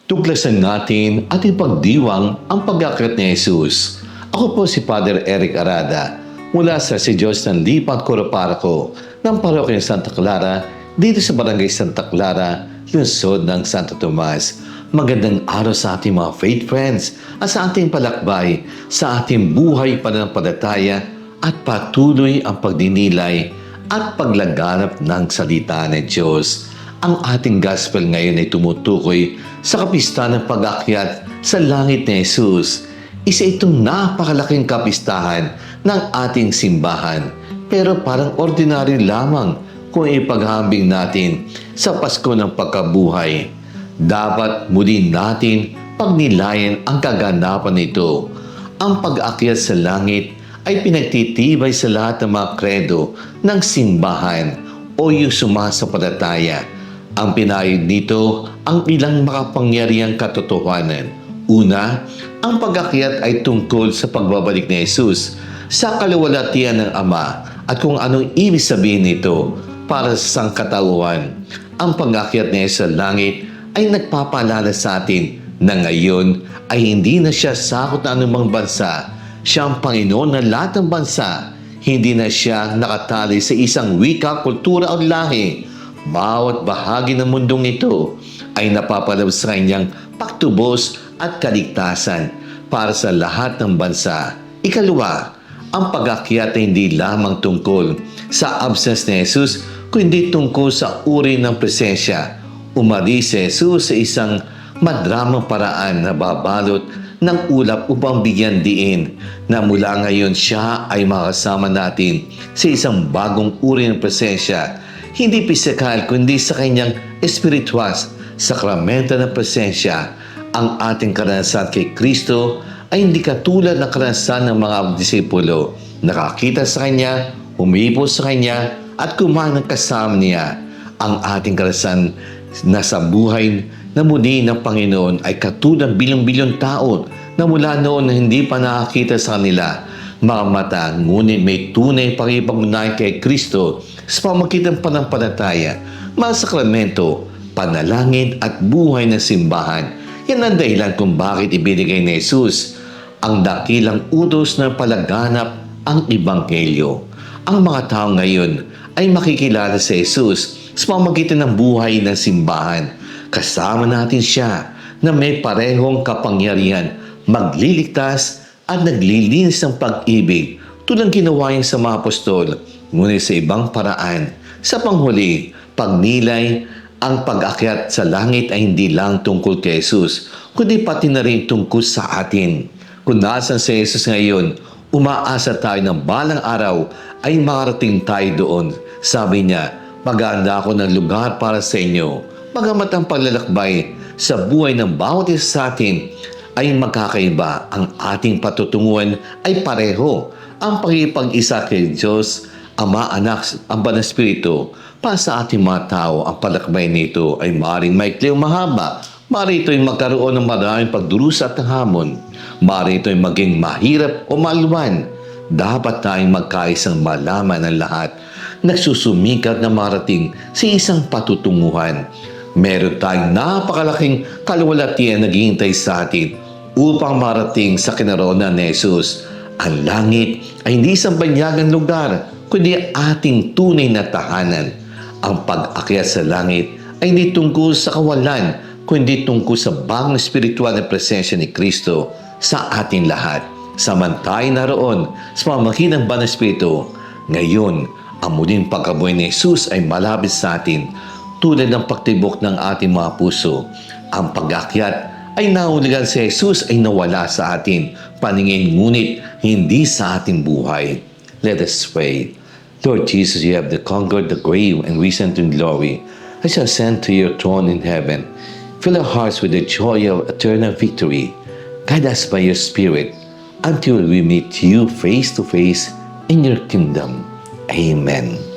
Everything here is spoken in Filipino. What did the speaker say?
Tuklasan natin at ipagdiwang ang pag-akyat ni Jesus. Ako po si Father Eric Arada mula sa Si Diyos ng Lipat Coroparco ng Parokya Santa Clara dito sa Barangay Santa Clara, lungsod ng Santo Tomas. Magandang araw sa ating mga faith friends at sa ating palakbay sa ating buhay pananampalataya at patuloy ang pagdinilay at paglaganap ng salita ng Diyos. Ang ating gospel ngayon ay tumutukoy sa kapistahan ng pag-akyat sa langit ni Jesus. Isa itong napakalaking kapistahan ng ating simbahan, pero parang ordinary lamang kung ipaghambing natin sa Pasko ng pagkabuhay. Dapat muli natin pagnilayan ang kaganapan nito. Ang pag-akyat sa langit ay pinagtitibay sa lahat ng mga kredo ng simbahan o yung sumasampalataya. Ang pinayod nito ang ilang makapangyarihang katotohanan. Una, ang pag-akyat ay tungkol sa pagbabalik ni Jesus sa kaluwalhatian ng Ama at kung anong ibig sabihin nito para sa sangkatauhan. Ang pag-akyat niya sa langit ay nagpapaalala sa atin na ngayon ay hindi na siya sakot na anumang bansa. Siya ang Panginoon ng lahat ng bansa. Hindi na siya nakatali sa isang wika, kultura o lahi. Bawat bahagi ng mundong ito ay napapalab sa kanyang pagtubos at kaligtasan para sa lahat ng bansa. Ikalawa, ang pag-akyat ay hindi lamang tungkol sa absence ni Jesus, kundi tungkol sa uri ng presensya. Umalis si Jesus sa isang madramang paraan na babalot ng ulap upang bigyan diin na mula ngayon siya ay makasama natin sa isang bagong uri ng presensya. Hindi pisikal kundi sa kanyang espiritual, sakramento ng presensya. Ang ating karanasan kay Kristo ay hindi katulad ng karanasan ng mga disipulo. Nakakita sa Kanya, humipo sa Kanya, at kumain ng kasama niya. Ang ating karanasan na sa buhay na muli ng Panginoon ay katulad ng bilyong-bilyong tao na mula noon na hindi pa nakakita sa kanila mga mata, ngunit may tunay pakipag-unayan kay Kristo sa pamagitan ng pananampalataya, mga sakramento, panalangin at buhay ng simbahan. Yan ang dahilan kung bakit ibinigay ni Jesus ang dakilang utos na palaganap ang Ebanghelyo. Ang mga tao ngayon ay makikilala sa Jesus sa pamagitan ng buhay ng simbahan. Kasama natin siya na may parehong kapangyarihan, magliligtas at naglilinis ng pag-ibig tulad ginawa niya sa mga apostol, ngunit sa ibang paraan. Sa panghuli, pagnilay, ang pag-akyat sa langit ay hindi lang tungkol kay Jesus, kundi pati na rin tungkol sa atin. Kung nasan si Jesus ngayon, umaasa tayo ng balang araw ay makarating tayo doon. Sabi niya, maghahanda ako ng lugar para sa inyo. Bagamat ang paglalakbay sa buhay ng bawat isa sa atin ay magkakaiba, ang ating patutunguhan ay pareho. Ang pagkikipag-isa kay Diyos, Ama, Anak, ang Banal na Espiritu, para sa ating mga tao, ang palakbay nito ay maaaring maikli o mahaba. Maaari ito'y magkaroon ng maraming pagdurusa at hamon. Maaari ito'y maging mahirap o maluwan. Dapat tayong magkaisang malaman ng lahat, nagsusumikap na marating sa isang patutunguhan. Meron tayong napakalaking kaluwalhatian na naghihintay sa atin upang marating sa kinaroonan ni Jesus. Ang langit ay hindi isang banyagang lugar, kundi ating tunay na tahanan. Ang pag-akyat sa langit ay hindi tungkol sa kawalan, kundi tungkol sa bagong espiritual na presensya ni Kristo sa ating lahat. Samantay naroon sa pamamagitan ng Banal na Espiritu, ngayon, ang muling pagkabuhay ni Jesus ay malapit sa atin tulad ng pagtibok ng ating mga puso. Ang pag-akyat ay nahuligan si Jesus ay nawala sa atin paningin, ngunit hindi sa ating buhay. Let us pray. Lord Jesus, you have conquered the grave and risen to glory. I shall ascend to your throne in heaven. Fill our hearts with the joy of eternal victory. Guide us by your Spirit until we meet you face to face in your kingdom. Amen.